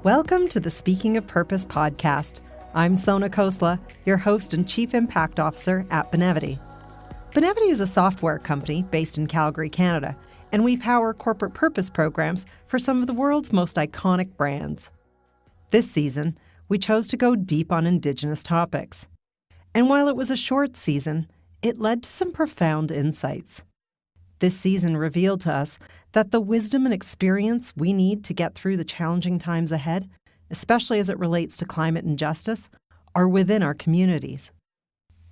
Welcome to the Speaking of Purpose podcast. I'm Sona Khosla, your host and Chief Impact Officer at Benevity. Benevity is a software company based in Calgary, Canada, and we power corporate purpose programs for some of the world's most iconic brands. This season, we chose to go deep on Indigenous topics. And while it was a short season, it led to some profound insights. This season revealed to us that the wisdom and experience we need to get through the challenging times ahead, especially as it relates to climate and justice, are within our communities.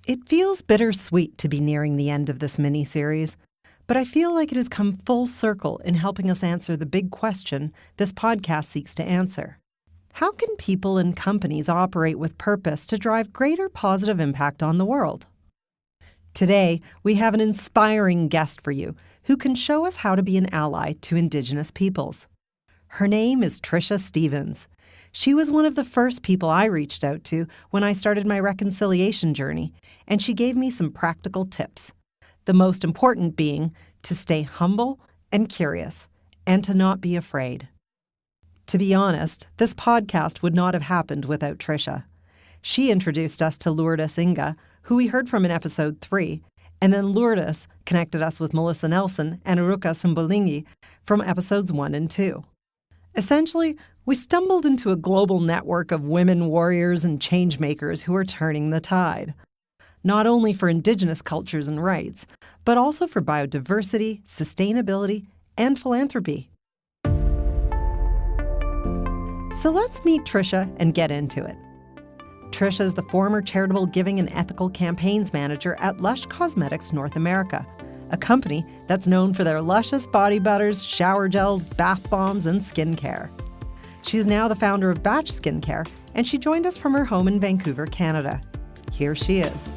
It feels bittersweet to be nearing the end of this mini-series, but I feel like it has come full circle in helping us answer the big question this podcast seeks to answer. How can people and companies operate with purpose to drive greater positive impact on the world? Today, we have an inspiring guest for you who can show us how to be an ally to Indigenous peoples. Her name is Tricia Stevens. She was one of the first people I reached out to when I started my reconciliation journey, and she gave me some practical tips. The most important being to stay humble and curious, and to not be afraid. To be honest, this podcast would not have happened without Tricia. She introduced us to Lourdes Inga, who we heard from in episode 3, and then Lourdes connected us with Melissa Nelson and Aruka Simbolingi from episodes 1 and 2. Essentially, we stumbled into a global network of women warriors and changemakers who are turning the tide, not only for Indigenous cultures and rights, but also for biodiversity, sustainability, and philanthropy. So let's meet Tricia and get into it. Tricia is the former Charitable Giving and Ethical Campaigns Manager at Lush Cosmetics North America, a company that's known for their luscious body butters, shower gels, bath bombs, and skincare. She's now the founder of Batch Skincare, and she joined us from her home in Vancouver, Canada. Here she is.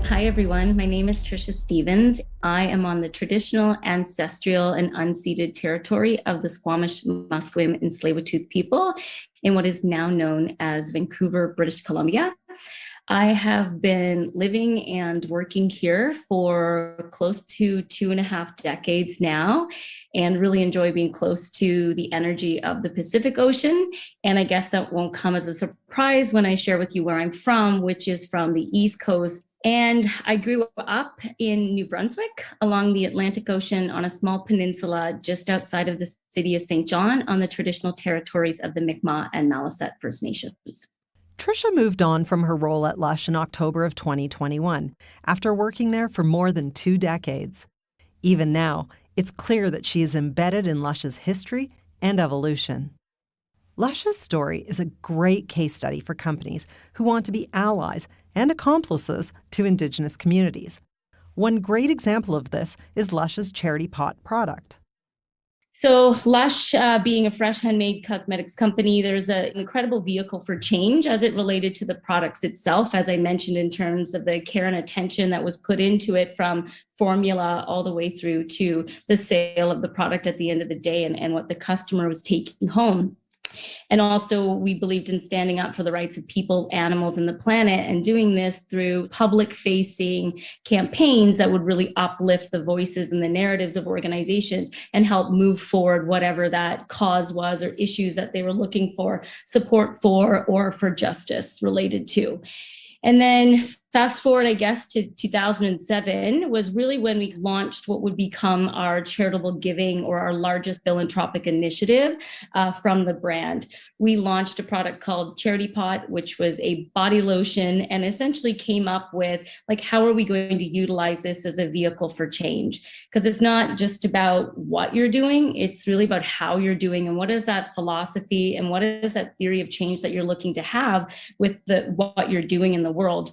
Hi, everyone. My name is Tricia Stevens. I am on the traditional, ancestral, and unceded territory of the Squamish, Musqueam, and Tsleil-Waututh people in what is now known as Vancouver, British Columbia. I have been living and working here for close to 2.5 decades now, and really enjoy being close to the energy of the Pacific Ocean. And I guess that won't come as a surprise when I share with you where I'm from, which is from the East Coast. And I grew up in New Brunswick along the Atlantic Ocean on a small peninsula just outside of the city of St. John on the traditional territories of the Mi'kmaq and Maliseet First Nations. Tricia moved on from her role at Lush in October of 2021, after working there for more than 2 decades. Even now, it's clear that she is embedded in Lush's history and evolution. Lush's story is a great case study for companies who want to be allies and accomplices to Indigenous communities. One great example of this is Lush's Charity Pot product. So Lush, being a fresh handmade cosmetics company, there's an incredible vehicle for change as it related to the products itself, as I mentioned, in terms of the care and attention that was put into it from formula all the way through to the sale of the product at the end of the day and what the customer was taking home. And also, we believed in standing up for the rights of people, animals, and the planet, and doing this through public-facing campaigns that would really uplift the voices and the narratives of organizations and help move forward whatever that cause was or issues that they were looking for support for or for justice related to. And then fast forward, I guess, to 2007 was really when we launched what would become our charitable giving or our largest philanthropic initiative from the brand. We launched a product called Charity Pot, which was a body lotion, and essentially came up with, like, how are we going to utilize this as a vehicle for change? Because it's not just about what you're doing, it's really about how you're doing and what is that philosophy and what is that theory of change that you're looking to have with what you're doing in the world.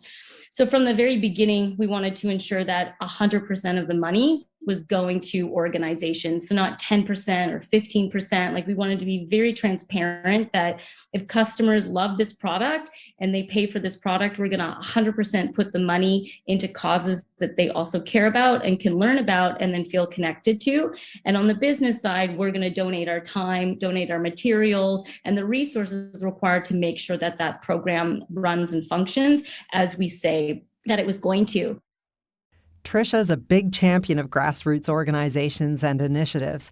So from the very beginning, we wanted to ensure that 100% of the money was going to organizations. So not 10% or 15%. Like, we wanted to be very transparent that if customers love this product and they pay for this product, we're going to 100% put the money into causes that they also care about and can learn about and then feel connected to. And on the business side, we're going to donate our time, donate our materials, and the resources required to make sure that that program runs and functions as we say that it was going to. Tricia is a big champion of grassroots organizations and initiatives.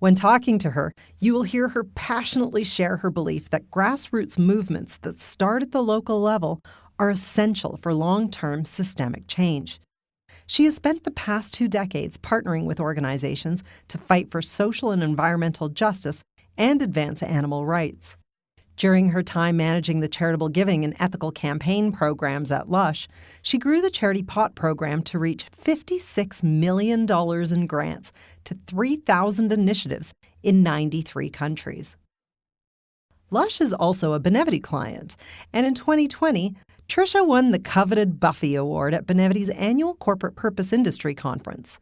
When talking to her, you will hear her passionately share her belief that grassroots movements that start at the local level are essential for long-term systemic change. She has spent the past 2 decades partnering with organizations to fight for social and environmental justice and advance animal rights. During her time managing the charitable giving and ethical campaign programs at Lush, she grew the Charity Pot program to reach $56 million in grants to 3,000 initiatives in 93 countries. Lush is also a Benevity client, and in 2020, Tricia won the coveted Buffy Award at Benevity's annual Corporate Purpose Industry Conference.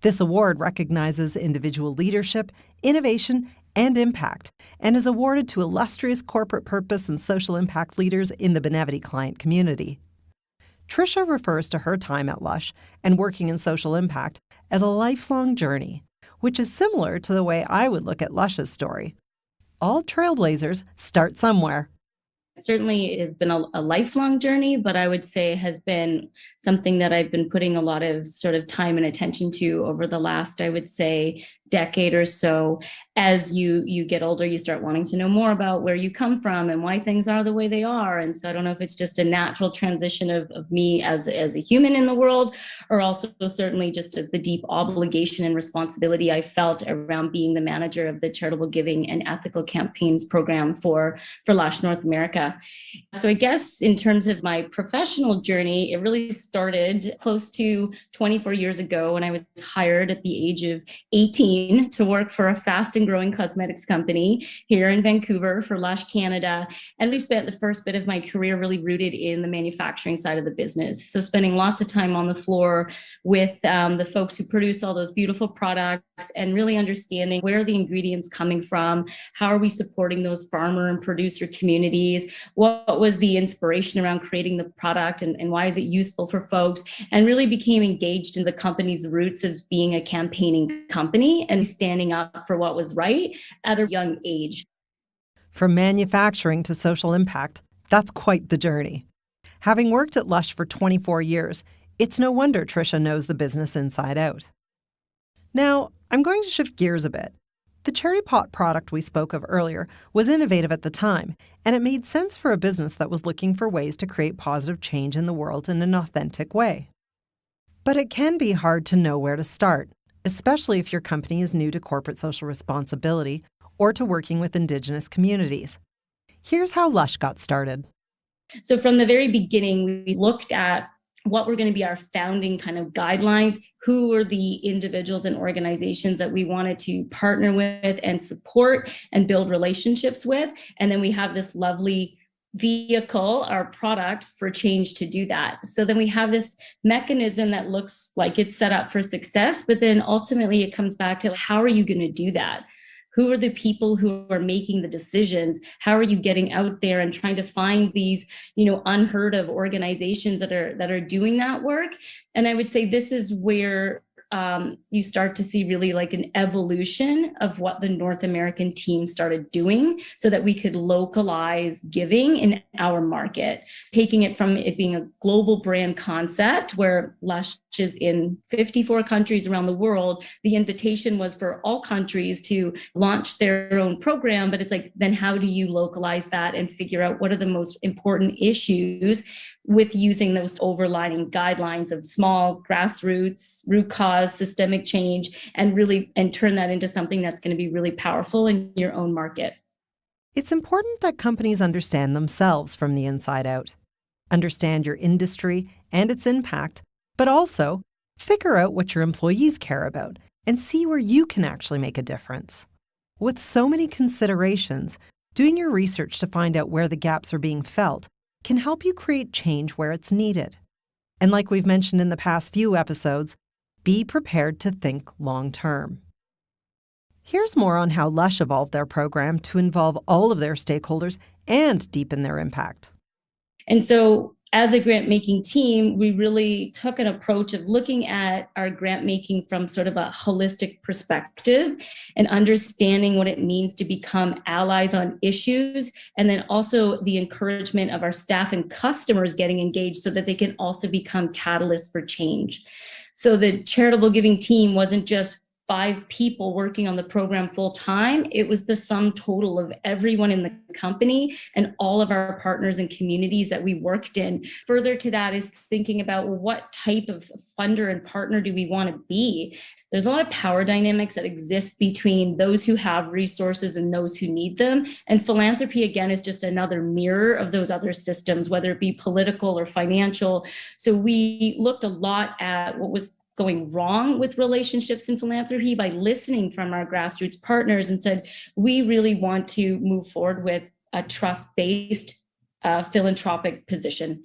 This award recognizes individual leadership, innovation, and impact, and is awarded to illustrious corporate purpose and social impact leaders in the Benevity client community. Tricia refers to her time at Lush and working in social impact as a lifelong journey, which is similar to the way I would look at Lush's story. All trailblazers start somewhere. Certainly it has been a lifelong journey, but I would say has been something that I've been putting a lot of sort of time and attention to over the last, I would say, decade or so. As you get older, you start wanting to know more about where you come from and why things are the way they are. And so I don't know if it's just a natural transition of me as a human in the world, or also certainly just as the deep obligation and responsibility I felt around being the manager of the Charitable Giving and Ethical Campaigns program for Lush North America. So I guess in terms of my professional journey, it really started close to 24 years ago when I was hired at the age of 18 to work for a fast and growing cosmetics company here in Vancouver for Lush Canada. And we spent the first bit of my career really rooted in the manufacturing side of the business. So spending lots of time on the floor with the folks who produce all those beautiful products and really understanding where are the ingredients coming from, how are we supporting those farmer and producer communities, what was the inspiration around creating the product and why is it useful for folks, and really became engaged in the company's roots as being a campaigning company and standing up for what was right at a young age. From manufacturing to social impact, that's quite the journey. Having worked at Lush for 24 years, it's no wonder Tricia knows the business inside out. Now, I'm going to shift gears a bit. The Cherry Pot product we spoke of earlier was innovative at the time, and it made sense for a business that was looking for ways to create positive change in the world in an authentic way. But it can be hard to know where to start, especially if your company is new to corporate social responsibility or to working with Indigenous communities. Here's how Lush got started. So from the very beginning, we looked at what were going to be our founding kind of guidelines, who were the individuals and organizations that we wanted to partner with and support and build relationships with. And then we have this lovely vehicle, our product, for change to do that. So then we have this mechanism that looks like it's set up for success, but then ultimately it comes back to how are you going to do that? Who are the people who are making the decisions? How are you getting out there and trying to find these, unheard of organizations that are doing that work? And I would say this is where you start to see really like an evolution of what the North American team started doing so that we could localize giving in our market, taking it from it being a global brand concept where Lush is in 54 countries around the world. The invitation was for all countries to launch their own program, but it's like, then how do you localize that and figure out what are the most important issues with using those overlining guidelines of small grassroots, root cause, systemic change, and turn that into something that's going to be really powerful in your own market. It's important that companies understand themselves from the inside out, understand your industry and its impact, but also figure out what your employees care about and see where you can actually make a difference. With so many considerations, doing your research to find out where the gaps are being felt can help you create change where it's needed. And like we've mentioned in the past few episodes, be prepared to think long-term. Here's more on how Lush evolved their program to involve all of their stakeholders and deepen their impact. And so as a grant-making team, we really took an approach of looking at our grant-making from sort of a holistic perspective and understanding what it means to become allies on issues, and then also the encouragement of our staff and customers getting engaged so that they can also become catalysts for change. So the charitable giving team wasn't just 5 people working on the program full time. It was the sum total of everyone in the company and all of our partners and communities that we worked in. Further to that is thinking about, well, what type of funder and partner do we want to be? There's a lot of power dynamics that exist between those who have resources and those who need them. And philanthropy, again, is just another mirror of those other systems, whether it be political or financial. So we looked a lot at what was going wrong with relationships in philanthropy by listening from our grassroots partners and said, we really want to move forward with a trust-based philanthropic position.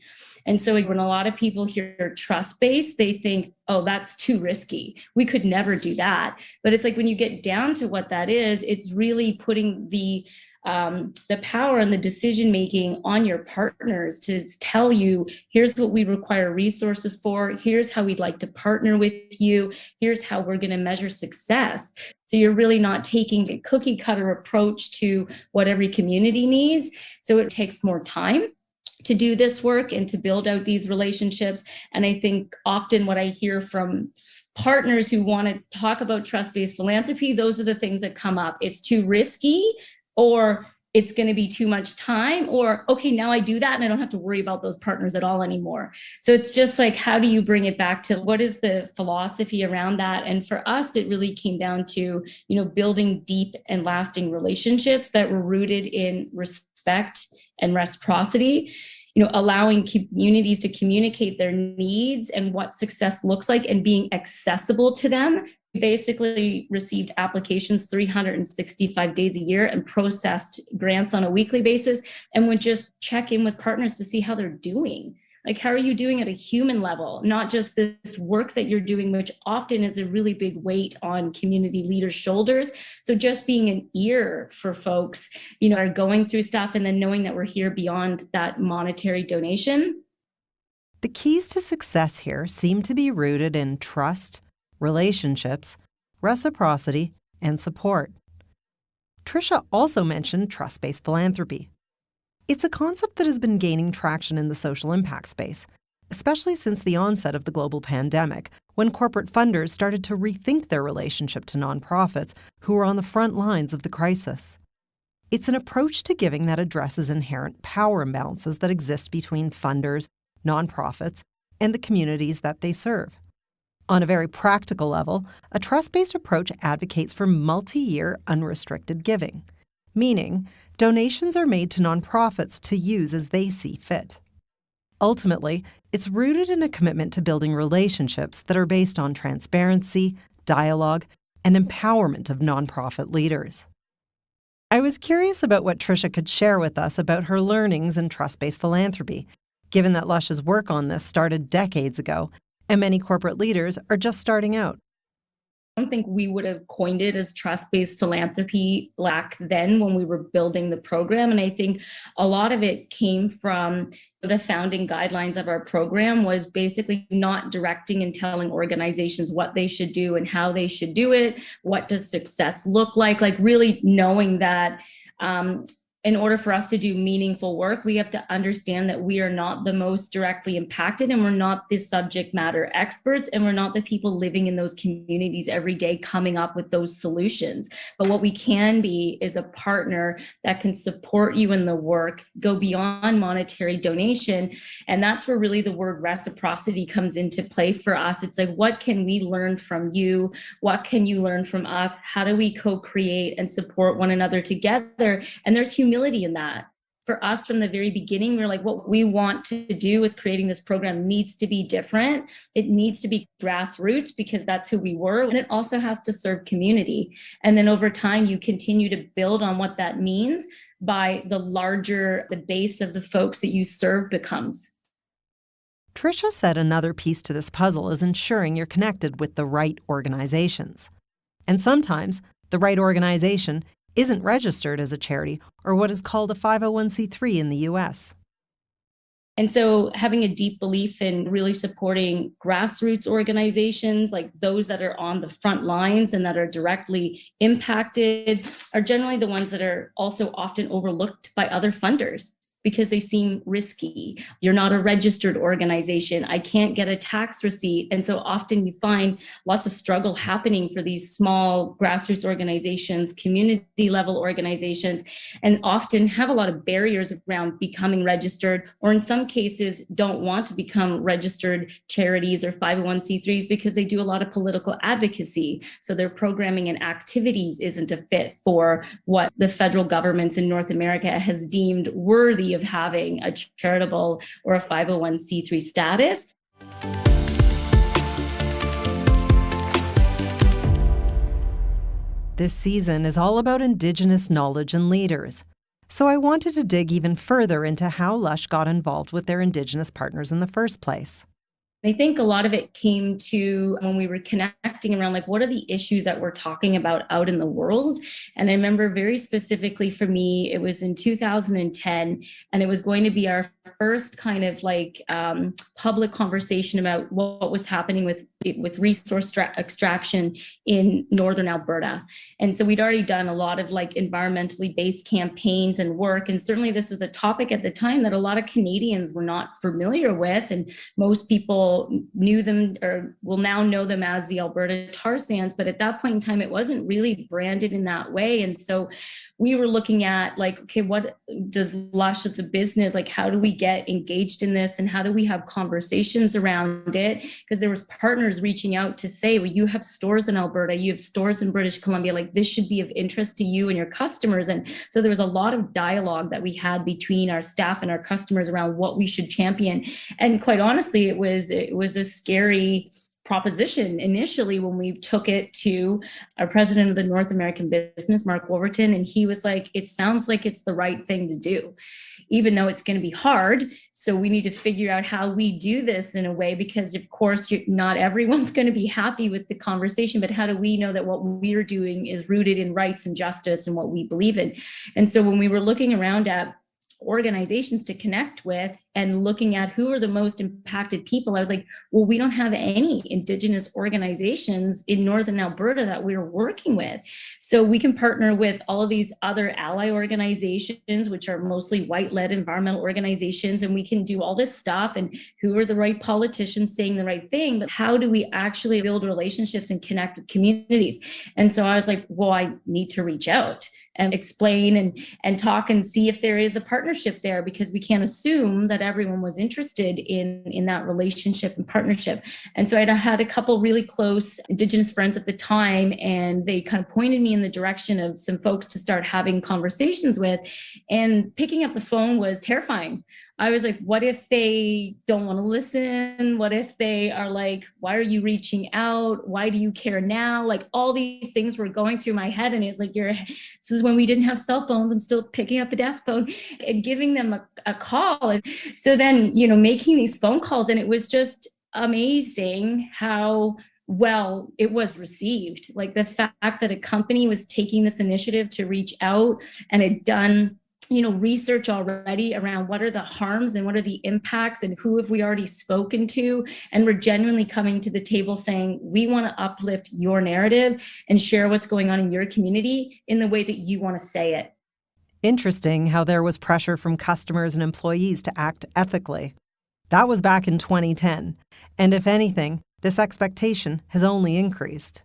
And so when a lot of people hear trust-based, they think, oh, that's too risky. We could never do that. But it's like when you get down to what that is, it's really putting the power and the decision making on your partners to tell you, here's what we require resources for, here's how we'd like to partner with you, here's how we're going to measure success. So you're really not taking a cookie cutter approach to what every community needs. So it takes more time to do this work and to build out these relationships. And I think often what I hear from partners who want to talk about trust-based philanthropy, those are the things that come up. It's too risky, or it's going to be too much time, or, okay, now I do that and I don't have to worry about those partners at all anymore. So it's just like, how do you bring it back to what is the philosophy around that? And for us, it really came down to, building deep and lasting relationships that were rooted in respect and reciprocity, allowing communities to communicate their needs and what success looks like and being accessible to them. We basically received applications 365 days a year and processed grants on a weekly basis, and would just check in with partners to see how they're doing. Like, how are you doing at a human level, not just this work that you're doing, which often is a really big weight on community leaders' shoulders. So just being an ear for folks, are going through stuff, and then knowing that we're here beyond that monetary donation. The keys to success here seem to be rooted in trust, relationships, reciprocity, and support. Tricia also mentioned trust-based philanthropy. It's a concept that has been gaining traction in the social impact space, especially since the onset of the global pandemic, when corporate funders started to rethink their relationship to nonprofits who were on the front lines of the crisis. It's an approach to giving that addresses inherent power imbalances that exist between funders, nonprofits, and the communities that they serve. On a very practical level, a trust-based approach advocates for multi-year unrestricted giving, meaning donations are made to nonprofits to use as they see fit. Ultimately, it's rooted in a commitment to building relationships that are based on transparency, dialogue, and empowerment of nonprofit leaders. I was curious about what Tricia could share with us about her learnings in trust-based philanthropy, given that Lush's work on this started decades ago, and many corporate leaders are just starting out. I don't think we would have coined it as trust-based philanthropy back then when we were building the program. And I think a lot of it came from the founding guidelines of our program was basically not directing and telling organizations what they should do and how they should do it. What does success look like really knowing that in order for us to do meaningful work, we have to understand that we are not the most directly impacted, and we're not the subject matter experts, and we're not the people living in those communities every day coming up with those solutions. But what we can be is a partner that can support you in the work, go beyond monetary donation. And that's where really the word reciprocity comes into play for us. It's like, what can we learn from you? What can you learn from us? How do we co-create and support one another together? And there's humility in that. For us from the very beginning, we're like, what we want to do with creating this program needs to be different. It needs to be grassroots because that's who we were. And it also has to serve community. And then over time, you continue to build on what that means by the larger the base of the folks that you serve becomes. Tricia said another piece to this puzzle is ensuring you're connected with the right organizations. And sometimes the right organization isn't registered as a charity or what is called a 501c3 in the U.S. And so having a deep belief in really supporting grassroots organizations, like those that are on the front lines and that are directly impacted, are generally the ones that are also often overlooked by other funders. because they seem risky. You're not a registered organization. I can't get a tax receipt. And so often you find lots of struggle happening for these small grassroots organizations, community level organizations, and often have a lot of barriers around becoming registered, or in some cases don't want to become registered charities or 501c3s because they do a lot of political advocacy. So their programming and activities isn't a fit for what the federal governments in North America has deemed worthy of having a charitable or a 501c3 status. This season is all about Indigenous knowledge and leaders. So I wanted to dig even further into how Lush got involved with their Indigenous partners in the first place. I think a lot of it came to when we were connecting around, like, what are the issues that we're talking about out in the world? And I remember very specifically for me, it was in 2010, and it was going to be our first kind of like public conversation about what was happening with resource extraction in northern Alberta. And so we'd already done a lot of like environmentally based campaigns and work. And certainly this was a topic at the time that a lot of Canadians were not familiar with. And most people knew them or will now know them as the Alberta tar sands. But at that point in time, it wasn't really branded in that way. And so we were looking at like, okay, what does Lush as a business, like how do we get engaged in this and how do we have conversations around it? Because there was partners reaching out to say, well, you have stores in Alberta, you have stores in British Columbia, like this should be of interest to you and your customers. And so there was a lot of dialogue that we had between our staff and our customers around what we should champion. And quite honestly, it was a scary proposition initially when we took it to our president of the North American business, Mark Wolverton, and he was like, it sounds like it's the right thing to do, even though it's going to be hard. So we need to figure out how we do this in a way, because of course, not everyone's going to be happy with the conversation, but how do we know that what we're doing is rooted in rights and justice and what we believe in? And so when we were looking around at organizations to connect with and looking at who are the most impacted people, I was like, well, we don't have any Indigenous organizations in Northern Alberta that we're working with. So we can partner with all of these other ally organizations, which are mostly white-led environmental organizations, and we can do all this stuff. And who are the right politicians saying the right thing? But how do we actually build relationships and connect with communities? And so I was like, well, I need to reach out and explain and talk and see if there is a partnership there, because we can't assume that everyone was interested in that relationship and partnership. And so I had a couple really close Indigenous friends at the time, and they kind of pointed me in the direction of some folks to start having conversations with. And picking up the phone was terrifying. I was like, what if they don't want to listen? What if they are like, why are you reaching out? Why do you care now? Like all these things were going through my head. And it's like, this is when we didn't have cell phones. I'm still picking up a desk phone and giving them a call. And so then, making these phone calls, and it was just amazing how well it was received. Like the fact that a company was taking this initiative to reach out and had done research already around what are the harms and what are the impacts and who have we already spoken to. And we're genuinely coming to the table saying, we want to uplift your narrative and share what's going on in your community in the way that you want to say it. Interesting how there was pressure from customers and employees to act ethically. That was back in 2010. And if anything, this expectation has only increased.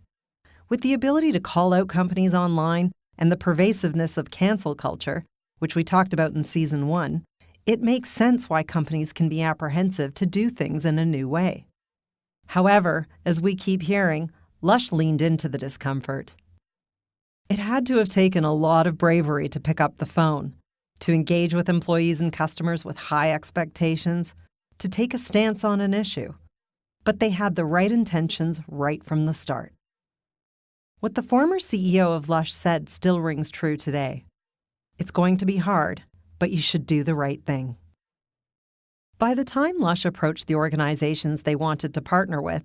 With the ability to call out companies online and the pervasiveness of cancel culture, which we talked about in Season 1, it makes sense why companies can be apprehensive to do things in a new way. However, as we keep hearing, Lush leaned into the discomfort. It had to have taken a lot of bravery to pick up the phone, to engage with employees and customers with high expectations, to take a stance on an issue. But they had the right intentions right from the start. What the former CEO of Lush said still rings true today. It's going to be hard, but you should do the right thing. By the time Lush approached the organizations they wanted to partner with,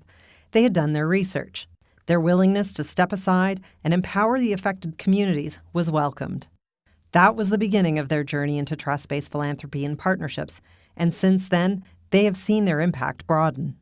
they had done their research. Their willingness to step aside and empower the affected communities was welcomed. That was the beginning of their journey into trust-based philanthropy and partnerships, and since then, they have seen their impact broaden.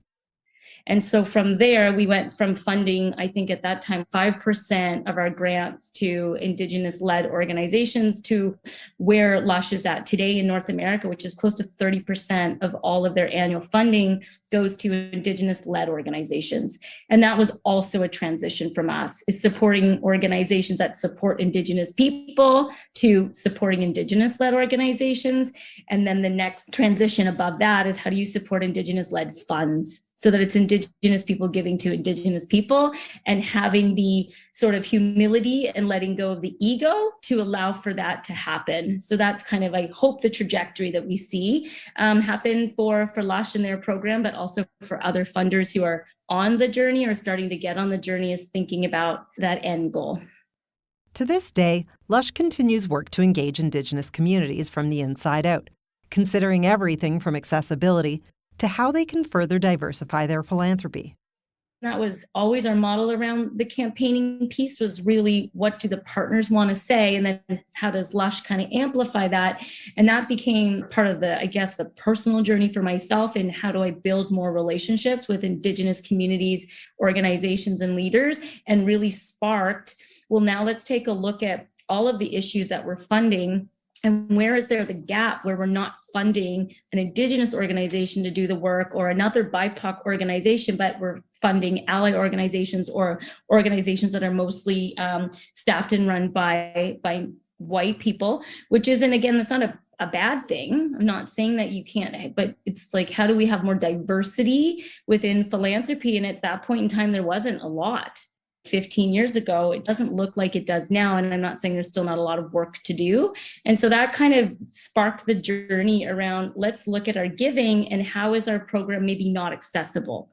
And so from there, we went from funding, I think at that time, 5% of our grants to Indigenous-led organizations to where Lush is at today in North America, which is close to 30% of all of their annual funding goes to Indigenous-led organizations. And that was also a transition from us, is supporting organizations that support Indigenous people to supporting Indigenous-led organizations. And then the next transition above that is how do you support Indigenous-led funds so that it's Indigenous people giving to Indigenous people and having the sort of humility and letting go of the ego to allow for that to happen. So that's kind of, I hope, the trajectory that we see happen for Lush and their program, but also for other funders who are on the journey or starting to get on the journey is thinking about that end goal. To this day, Lush continues work to engage Indigenous communities from the inside out, considering everything from accessibility to how they can further diversify their philanthropy. That was always our model around the campaigning piece, was really what do the partners want to say, and then how does Lush kind of amplify that? And that became part of the, I guess, the personal journey for myself, and how do I build more relationships with Indigenous communities, organizations, and leaders, and really sparked, well, now let's take a look at all of the issues that we're funding. And where is there the gap where we're not funding an Indigenous organization to do the work or another BIPOC organization, but we're funding ally organizations or organizations that are mostly staffed and run by white people, which isn't, again, that's not a bad thing. I'm not saying that you can't, but it's like, how do we have more diversity within philanthropy? And at that point in time, there wasn't a lot. 15 years ago, it doesn't look like it does now. And I'm not saying there's still not a lot of work to do. And so that kind of sparked the journey around, let's look at our giving and how is our program maybe not accessible?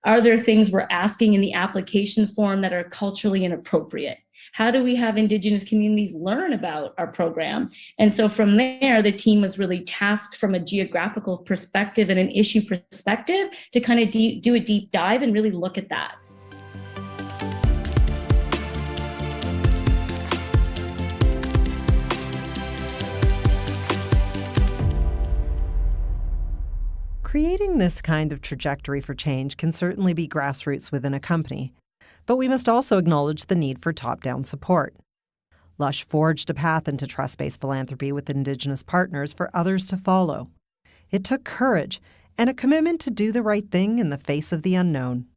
Are there things we're asking in the application form that are culturally inappropriate? How do we have Indigenous communities learn about our program? And so from there, the team was really tasked from a geographical perspective and an issue perspective to kind of do a deep dive and really look at that. Creating this kind of trajectory for change can certainly be grassroots within a company, but we must also acknowledge the need for top-down support. Lush forged a path into trust-based philanthropy with Indigenous partners for others to follow. It took courage and a commitment to do the right thing in the face of the unknown.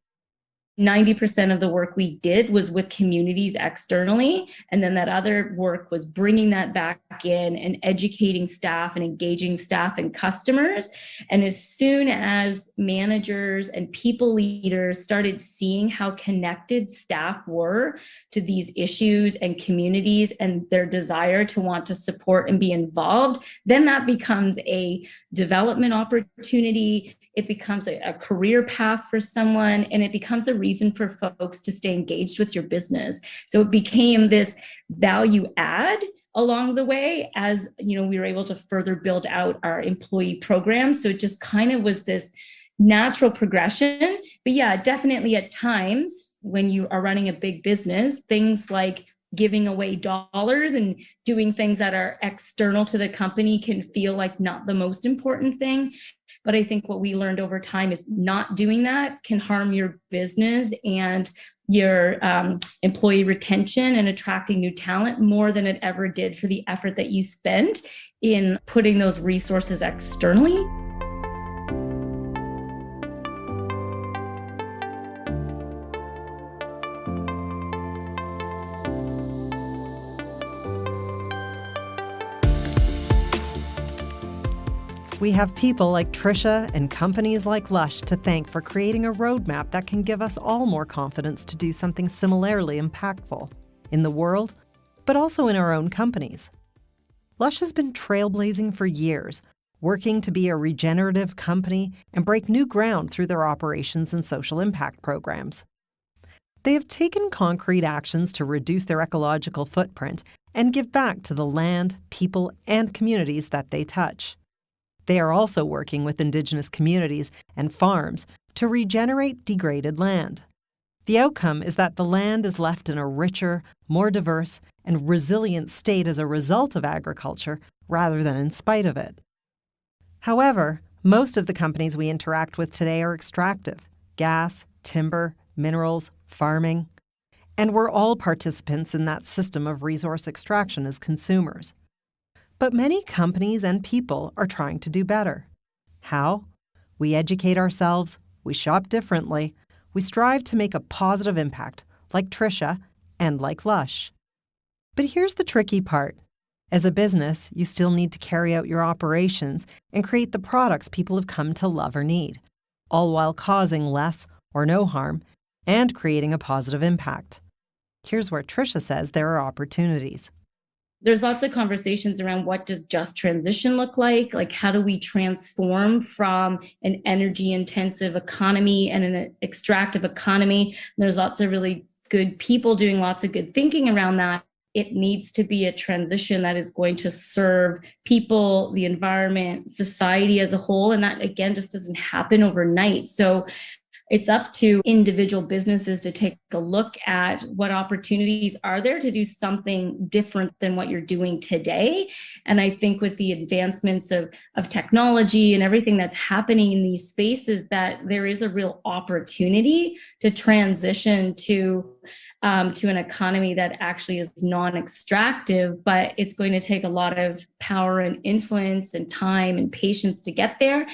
90% of the work we did was with communities externally. And then that other work was bringing that back in and educating staff and engaging staff and customers. And as soon as managers and people leaders started seeing how connected staff were to these issues and communities and their desire to want to support and be involved, then that becomes a development opportunity. It becomes a career path for someone, and it becomes a reason for folks to stay engaged with your business. So it became this value add along the way as, you know, we were able to further build out our employee program. So it just kind of was this natural progression. But yeah, definitely at times when you are running a big business, things like giving away dollars and doing things that are external to the company can feel like not the most important thing. But I think what we learned over time is not doing that can harm your business and your employee retention and attracting new talent more than it ever did for the effort that you spent in putting those resources externally. We have people like Tricia and companies like Lush to thank for creating a roadmap that can give us all more confidence to do something similarly impactful in the world, but also in our own companies. Lush has been trailblazing for years, working to be a regenerative company and break new ground through their operations and social impact programs. They have taken concrete actions to reduce their ecological footprint and give back to the land, people, and communities that they touch. They are also working with Indigenous communities and farms to regenerate degraded land. The outcome is that the land is left in a richer, more diverse, and resilient state as a result of agriculture rather than in spite of it. However, most of the companies we interact with today are extractive, gas, timber, minerals, farming. And we're all participants in that system of resource extraction as consumers. But many companies and people are trying to do better. How? We educate ourselves, we shop differently, we strive to make a positive impact, like Tricia and like Lush. But here's the tricky part. As a business, you still need to carry out your operations and create the products people have come to love or need, all while causing less or no harm and creating a positive impact. Here's where Tricia says there are opportunities. There's lots of conversations around what does just transition look like? Like, how do we transform from an energy intensive economy and an extractive economy? There's lots of really good people doing lots of good thinking around that. It needs to be a transition that is going to serve people, the environment, society as a whole. And that, again, just doesn't happen overnight. So it's up to individual businesses to take a look at what opportunities are there to do something different than what you're doing today. And I think with the advancements of technology and everything that's happening in these spaces, that there is a real opportunity to transition to an economy that actually is non-extractive, but it's going to take a lot of power and influence and time and patience to get there.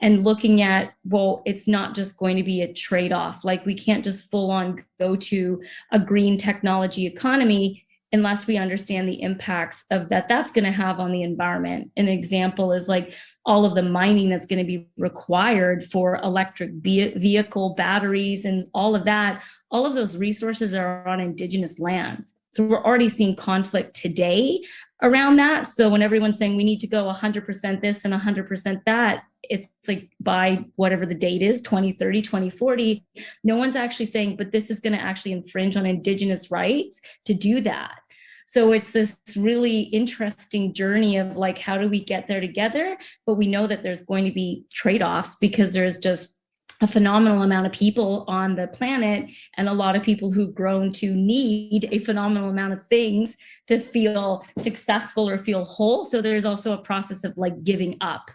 And looking at, well, it's not just going to be a trade-off. Like, we can't just full on go to a green technology economy unless we understand the impacts of that's going to have on the environment. An example is like all of the mining that's going to be required for electric vehicle batteries and all of that. All of those resources are on Indigenous lands. So we're already seeing conflict today around that. So when everyone's saying we need to go 100% this and 100% that, it's like by whatever the date is, 2030, 2040, no one's actually saying, but this is going to actually infringe on Indigenous rights to do that. So it's this really interesting journey of like, how do we get there together? But we know that there's going to be trade-offs because there's just a phenomenal amount of people on the planet and a lot of people who've grown to need a phenomenal amount of things to feel successful or feel whole. So there's also a process of like giving up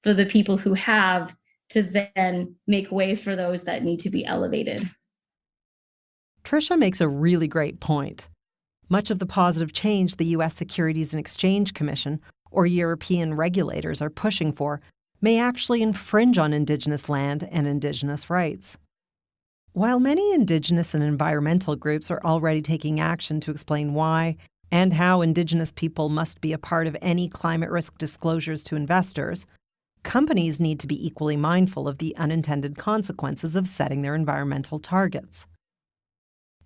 for the people who have to then make way for those that need to be elevated. Tricia makes a really great point. Much of the positive change the U.S. Securities and Exchange Commission or European regulators are pushing for may actually infringe on Indigenous land and Indigenous rights. While many Indigenous and environmental groups are already taking action to explain why and how Indigenous people must be a part of any climate risk disclosures to investors, companies need to be equally mindful of the unintended consequences of setting their environmental targets.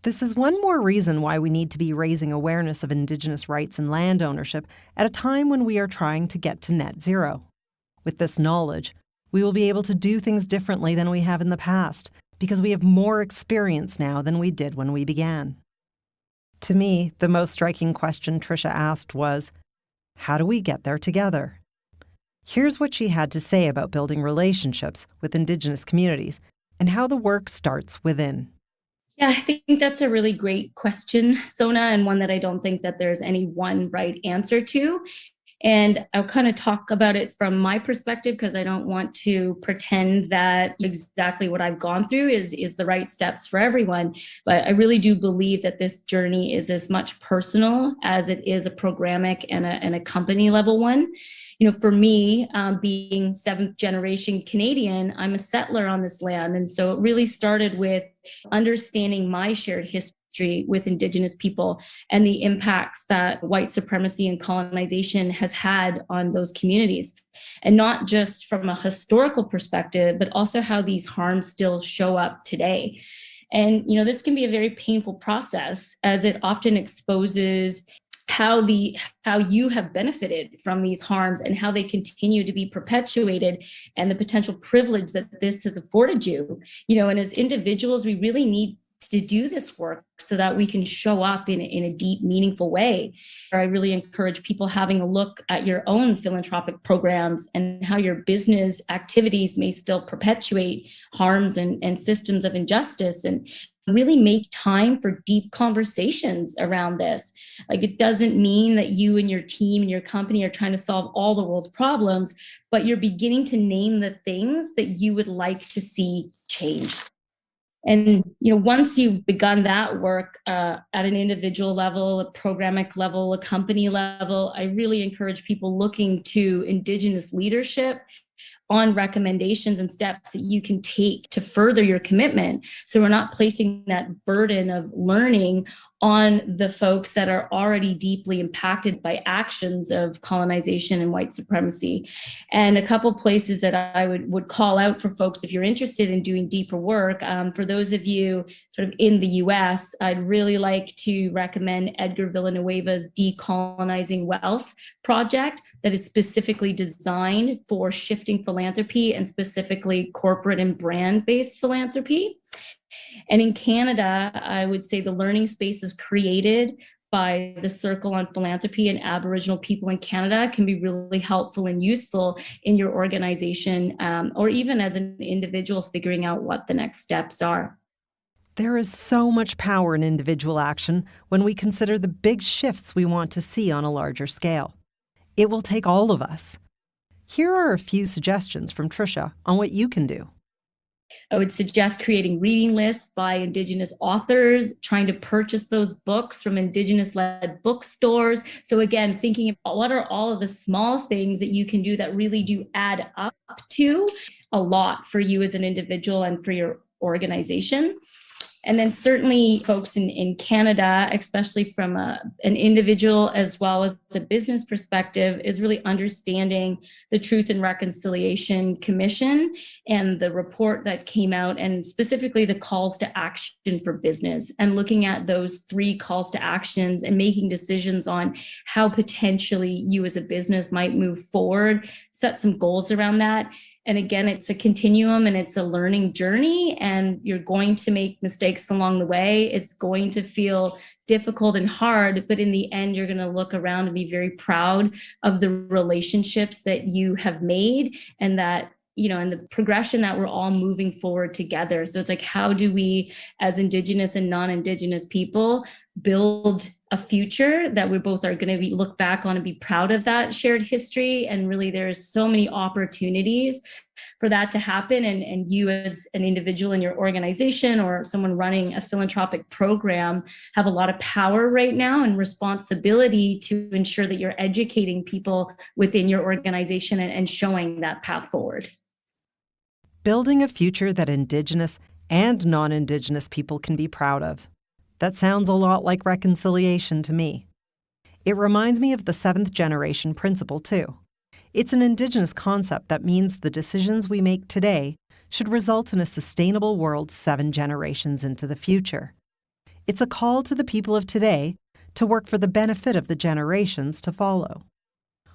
This is one more reason why we need to be raising awareness of Indigenous rights and land ownership at a time when we are trying to get to net zero. With this knowledge, we will be able to do things differently than we have in the past because we have more experience now than we did when we began. To me, the most striking question Tricia asked was, how do we get there together? Here's what she had to say about building relationships with Indigenous communities and how the work starts within. Yeah, I think that's a really great question, Sona, and one that I don't think that there's any one right answer to. And I'll kind of talk about it from my perspective because I don't want to pretend that exactly what I've gone through is the right steps for everyone. But I really do believe that this journey is as much personal as it is a programmatic and a company level one. You know, for me, being seventh generation Canadian, I'm a settler on this land. And so it really started with understanding my shared history with Indigenous people and the impacts that white supremacy and colonization has had on those communities. And not just from a historical perspective, but also how these harms still show up today. And, you know, this can be a very painful process as it often exposes how you have benefited from these harms and how they continue to be perpetuated and the potential privilege that this has afforded you. You know, and as individuals, we really need to do this work so that we can show up in a deep, meaningful way. I really encourage people having a look at your own philanthropic programs and how your business activities may still perpetuate harms and systems of injustice, and really make time for deep conversations around this. Like, it doesn't mean that you and your team and your company are trying to solve all the world's problems, but you're beginning to name the things that you would like to see change. And, once you've begun that work at an individual level, a programic level, a company level, I really encourage people looking to Indigenous leadership on recommendations and steps that you can take to further your commitment. So we're not placing that burden of learning on the folks that are already deeply impacted by actions of colonization and white supremacy. And a couple places that I would call out for folks if you're interested in doing deeper work, for those of you sort of in the US, I'd really like to recommend Edgar Villanueva's Decolonizing Wealth project that is specifically designed for shifting philanthropy and specifically corporate and brand-based philanthropy. And in Canada, I would say the learning space is created by the Circle on Philanthropy and Aboriginal People in Canada can be really helpful and useful in your organization, or even as an individual figuring out what the next steps are. There is so much power in individual action when we consider the big shifts we want to see on a larger scale. It will take all of us. Here are a few suggestions from Tricia on what you can do. I would suggest creating reading lists by Indigenous authors, trying to purchase those books from Indigenous-led bookstores. So again, thinking about what are all of the small things that you can do that really do add up to a lot for you as an individual and for your organization. And then certainly folks in Canada, especially from an individual as well as a business perspective, is really understanding the Truth and Reconciliation Commission and the report that came out, and specifically the calls to action for business, and looking at those 3 calls to actions and making decisions on how potentially you as a business might move forward, set some goals around that. And again, it's a continuum and it's a learning journey, and you're going to make mistakes along the way. It's going to feel difficult and hard, but in the end, you're going to look around and be very proud of the relationships that you have made, and that, and the progression that we're all moving forward together. So it's like, how do we, as Indigenous and non-Indigenous people, build a future that we both are going to look back on and be proud of that shared history? And really, there's so many opportunities for that to happen. And you as an individual in your organization or someone running a philanthropic program have a lot of power right now and responsibility to ensure that you're educating people within your organization and showing that path forward. Building a future that Indigenous and non-Indigenous people can be proud of. That sounds a lot like reconciliation to me. It reminds me of the 7th generation principle, too. It's an Indigenous concept that means the decisions we make today should result in a sustainable world 7 generations into the future. It's a call to the people of today to work for the benefit of the generations to follow.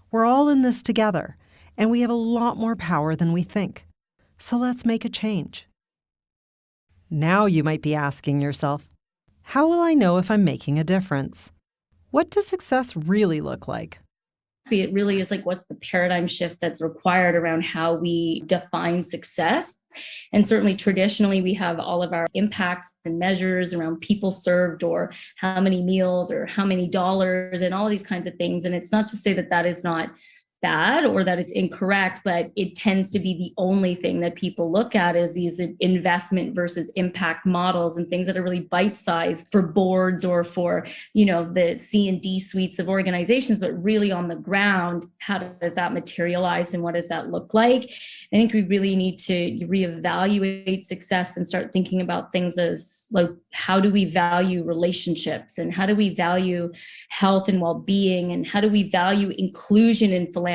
We're all in this together, and we have a lot more power than we think. So let's make a change. Now you might be asking yourself, how will I know if I'm making a difference? What does success really look like? It really is like, what's the paradigm shift that's required around how we define success? And certainly traditionally, we have all of our impacts and measures around people served or how many meals or how many dollars and all these kinds of things. And it's not to say that that is not bad or that it's incorrect, but it tends to be the only thing that people look at is these investment versus impact models and things that are really bite-sized for boards or for, the C and D suites of organizations, but really on the ground, how does that materialize and what does that look like? I think we really need to reevaluate success and start thinking about things as like, how do we value relationships and how do we value health and well-being and how do we value inclusion in philanthropy?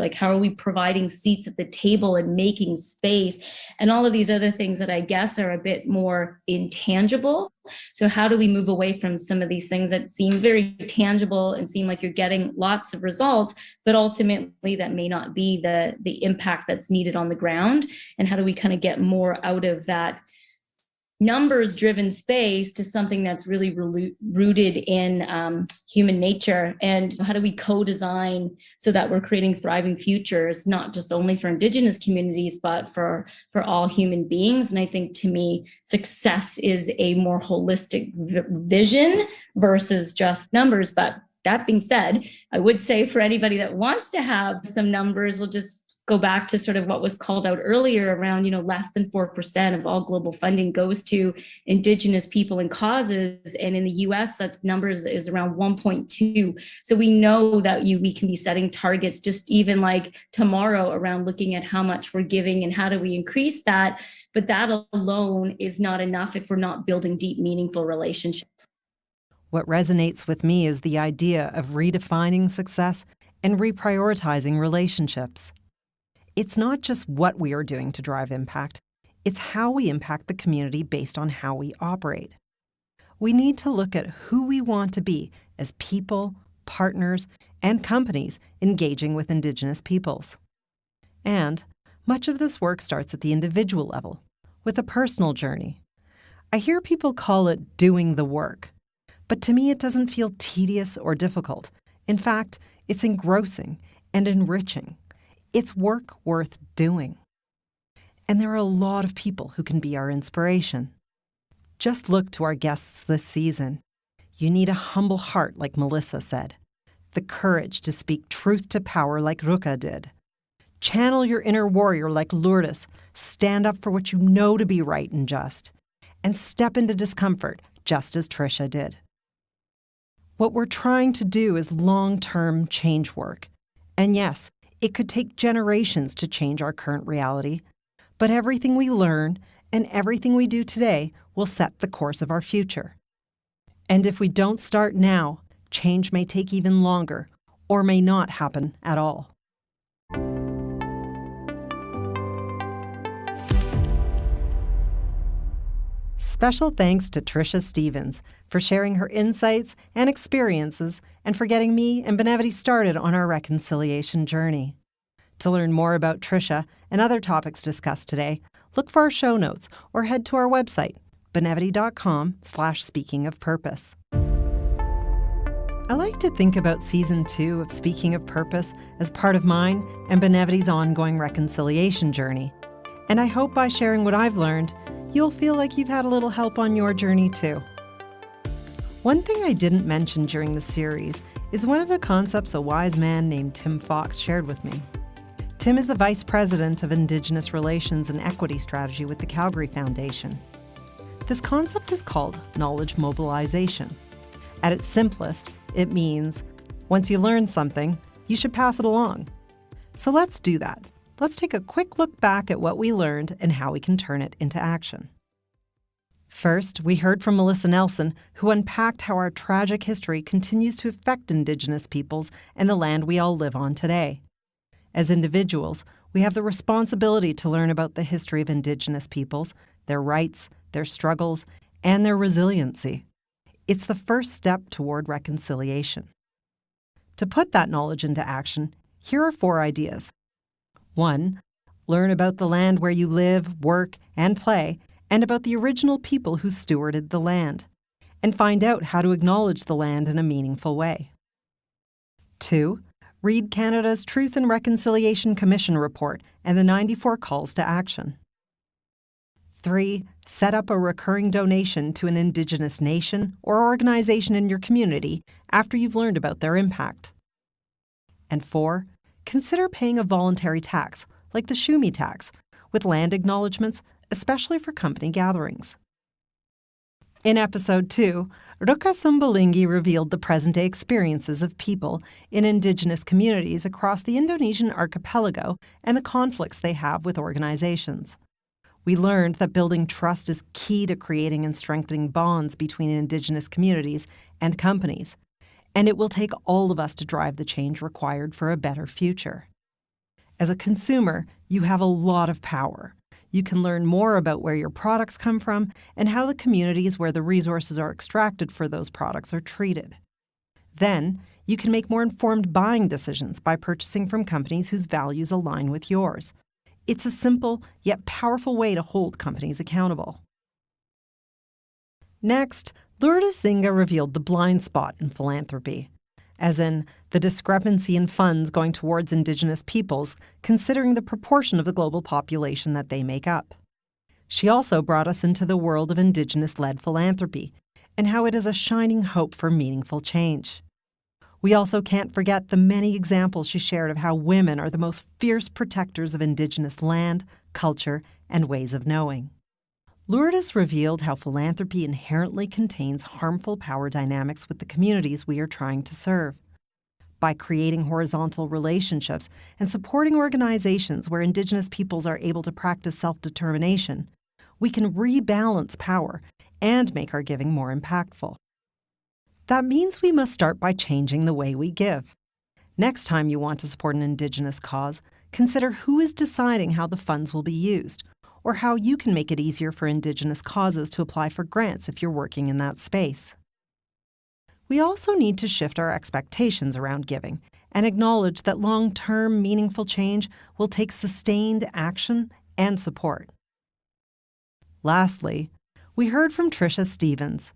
Like, how are we providing seats at the table and making space and all of these other things that I guess are a bit more intangible. So how do we move away from some of these things that seem very tangible and seem like you're getting lots of results, but ultimately that may not be the impact that's needed on the ground? And how do we kind of get more out of that numbers driven space to something that's really rooted in human nature? And how do we co-design so that we're creating thriving futures, not just only for Indigenous communities, but for all human beings? And I think, to me, success is a more holistic vision versus just numbers. But that being said, I would say for anybody that wants to have some numbers, we'll just go back to sort of what was called out earlier around, less than 4% of all global funding goes to Indigenous people and causes. And in the US, that number is around 1.2. So we know that we can be setting targets just even like tomorrow around looking at how much we're giving and how do we increase that. But that alone is not enough if we're not building deep, meaningful relationships. What resonates with me is the idea of redefining success and reprioritizing relationships. It's not just what we are doing to drive impact, it's how we impact the community based on how we operate. We need to look at who we want to be as people, partners, and companies engaging with Indigenous peoples. And much of this work starts at the individual level, with a personal journey. I hear people call it doing the work, but to me it doesn't feel tedious or difficult. In fact, it's engrossing and enriching. It's work worth doing. And there are a lot of people who can be our inspiration. Just look to our guests this season. You need a humble heart, like Melissa said. The courage to speak truth to power, like Ruka did. Channel your inner warrior, like Lourdes. Stand up for what you know to be right and just. And step into discomfort, just as Tricia did. What we're trying to do is long-term change work. And yes, it could take generations to change our current reality, but everything we learn and everything we do today will set the course of our future. And if we don't start now, change may take even longer or may not happen at all. Special thanks to Tricia Stevens for sharing her insights and experiences and for getting me and Benevity started on our reconciliation journey. To learn more about Tricia and other topics discussed today, look for our show notes or head to our website, benevity.com/speakingofpurpose. I like to think about Season 2 of Speaking of Purpose as part of mine and Benevity's ongoing reconciliation journey. And I hope by sharing what I've learned, you'll feel like you've had a little help on your journey too. One thing I didn't mention during the series is one of the concepts a wise man named Tim Fox shared with me. Tim is the Vice President of Indigenous Relations and Equity Strategy with the Calgary Foundation. This concept is called knowledge mobilization. At its simplest, it means once you learn something, you should pass it along. So let's do that. Let's take a quick look back at what we learned and how we can turn it into action. First, we heard from Melissa Nelson, who unpacked how our tragic history continues to affect Indigenous peoples and the land we all live on today. As individuals, we have the responsibility to learn about the history of Indigenous peoples, their rights, their struggles, and their resiliency. It's the first step toward reconciliation. To put that knowledge into action, here are 4 ideas. 1. Learn about the land where you live, work, and play, and about the original people who stewarded the land, and find out how to acknowledge the land in a meaningful way. 2. Read Canada's Truth and Reconciliation Commission report and the 94 calls to action. 3. Set up a recurring donation to an Indigenous nation or organization in your community after you've learned about their impact. And 4. Consider paying a voluntary tax, like the Shumi tax, with land acknowledgements, especially for company gatherings. In Episode 2, Ruka Sumbalingi revealed the present-day experiences of people in Indigenous communities across the Indonesian archipelago and the conflicts they have with organizations. We learned that building trust is key to creating and strengthening bonds between Indigenous communities and companies, and it will take all of us to drive the change required for a better future. As a consumer, you have a lot of power. You can learn more about where your products come from and how the communities where the resources are extracted for those products are treated. Then, you can make more informed buying decisions by purchasing from companies whose values align with yours. It's a simple yet powerful way to hold companies accountable. Next, Lourdes Zinga revealed the blind spot in philanthropy, as in the discrepancy in funds going towards Indigenous peoples considering the proportion of the global population that they make up. She also brought us into the world of Indigenous-led philanthropy and how it is a shining hope for meaningful change. We also can't forget the many examples she shared of how women are the most fierce protectors of Indigenous land, culture, and ways of knowing. Lourdes revealed how philanthropy inherently contains harmful power dynamics with the communities we are trying to serve. By creating horizontal relationships and supporting organizations where Indigenous peoples are able to practice self-determination, we can rebalance power and make our giving more impactful. That means we must start by changing the way we give. Next time you want to support an Indigenous cause, consider who is deciding how the funds will be used, or how you can make it easier for Indigenous causes to apply for grants if you're working in that space. We also need to shift our expectations around giving and acknowledge that long-term, meaningful change will take sustained action and support. Lastly, we heard from Tricia Stevens.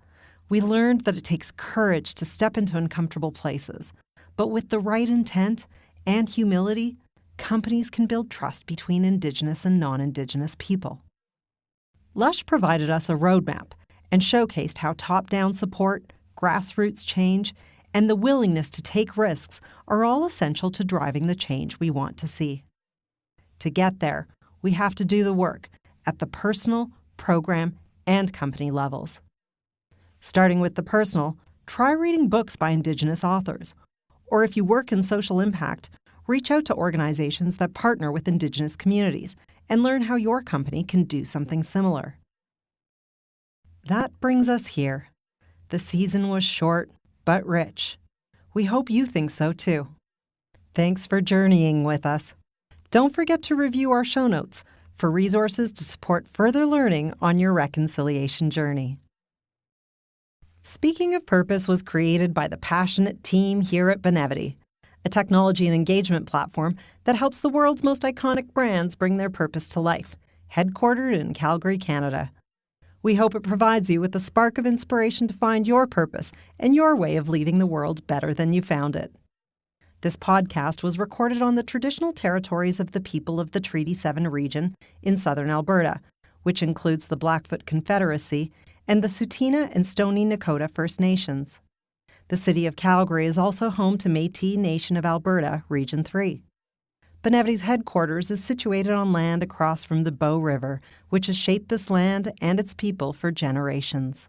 We learned that it takes courage to step into uncomfortable places, but with the right intent and humility, companies can build trust between Indigenous and non-Indigenous people. Lush provided us a roadmap and showcased how top-down support, grassroots change, and the willingness to take risks are all essential to driving the change we want to see. To get there, we have to do the work at the personal, program, and company levels. Starting with the personal, try reading books by Indigenous authors. Or if you work in social impact, reach out to organizations that partner with Indigenous communities and learn how your company can do something similar. That brings us here. The season was short, but rich. We hope you think so too. Thanks for journeying with us. Don't forget to review our show notes for resources to support further learning on your reconciliation journey. Speaking of Purpose was created by the passionate team here at Benevity, a technology and engagement platform that helps the world's most iconic brands bring their purpose to life, headquartered in Calgary, Canada. We hope it provides you with a spark of inspiration to find your purpose and your way of leaving the world better than you found it. This podcast was recorded on the traditional territories of the people of the Treaty 7 region in southern Alberta, which includes the Blackfoot Confederacy and the Tsuut'ina and Stoney Nakoda First Nations. The city of Calgary is also home to Métis Nation of Alberta, Region 3. Benevity's headquarters is situated on land across from the Bow River, which has shaped this land and its people for generations.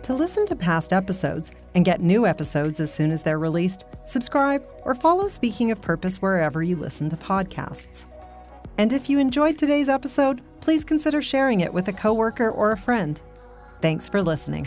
To listen to past episodes and get new episodes as soon as they're released, subscribe or follow Speaking of Purpose wherever you listen to podcasts. And if you enjoyed today's episode, please consider sharing it with a coworker or a friend. Thanks for listening.